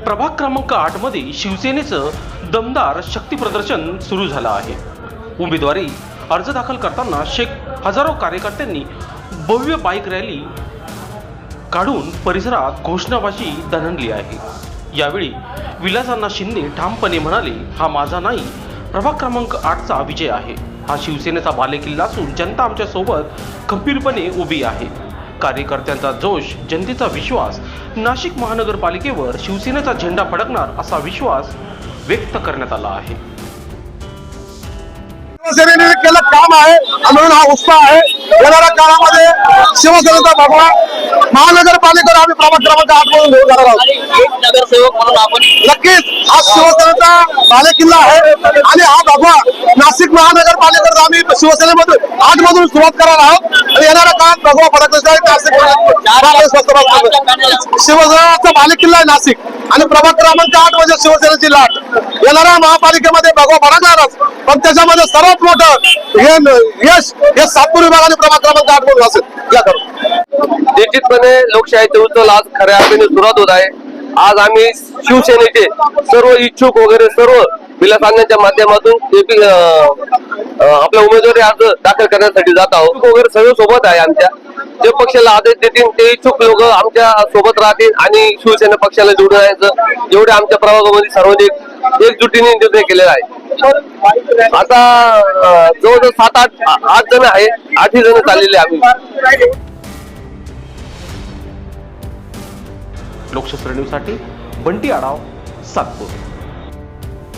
प्रभाग क्रमांक 8 मध्ये शिवसेनेचं दमदार शक्ती प्रदर्शन सुरू झालं आहे। उमेदवारी अर्ज दाखल करताना हजारो कार्यकर्त्यांनी भव्य बाईक रॅली काढून परिसरात घोषणाबाजी दणदली आहे। यावेळी विलासअण्णा शिंदे ठामपणे म्हणाले, हा माझा नाही, प्रभाग क्रमांक 8चा विजय आहे। हा शिवसेनेचा बालेकिल्ला असून जनता आमच्या सोबत खंबीरपणे उभी आहे। कार्यकर्त्यांचा जोश, जनतेचा विश्वास, नाशिक महानगरपालिकेवर शिवसेनेचा झेंडा फडकणार असा विश्वास व्यक्त करण्यात आला आहे। शिवसेनेने केलं काम आहे म्हणून हा उत्साह आहे। येणाऱ्या काळामध्ये शिवसेनेचा भगवा महानगरपालिकेवर आम्ही प्रभाग क्रमांक 8 म्हणून घेऊन जाणार आहोत। एक नगरसेवक म्हणून आपण नक्कीच हा शिवसेनेचा बालेकिल्ला आहे आणि हा भगवा नाशिक महानगरपालिकेवर आम्ही शिवसेनेमधून 8 मधून सुरुवात करणार आहोत आणि येणाऱ्या काळात भगवा फडकण्यासाठी नाशिक शिवसेनेचा बालेकिल्ला आहे नाशिक आणि प्रभाग क्रमांक 8 म्हणजे शिवसेनेची लाट। येणाऱ्या महापालिकेमध्ये भगवा फडकणारच, पण त्याच्यामध्ये सर्वात मोठं यश हे सातपूर विभाग आणि प्रभाग क्रमांक 8 मधून असेल। या करून निश्चितपणे लोकशाहीचे उज्ज्वल आज खऱ्या अर्थाने सुरुवात होत आहे। आज आम्ही शिवसेनेचे सर्व इच्छुक वगैरे सर्व विलासअण्णांच्या माध्यमातून आपल्या उमेदवारी अर्ज दाखल करण्यासाठी जात आहोत। वगैरे सर्व सोबत आहे आमच्या, जे पक्षाला आदेश देतील ते इच्छुक लोक आमच्या सोबत राहतील आणि शिवसेना पक्षाला जोडून राहायचं एवढे आमच्या प्रभागामध्ये सार्वजनिक एकजुटीने निर्णय केलेला आहे। आता जवळजवळ 7-8 जण आहे, 8 जण चाललेले आम्ही। लोकशास्त्र न्यूजसाठी बंटी आढाव, सातपूर।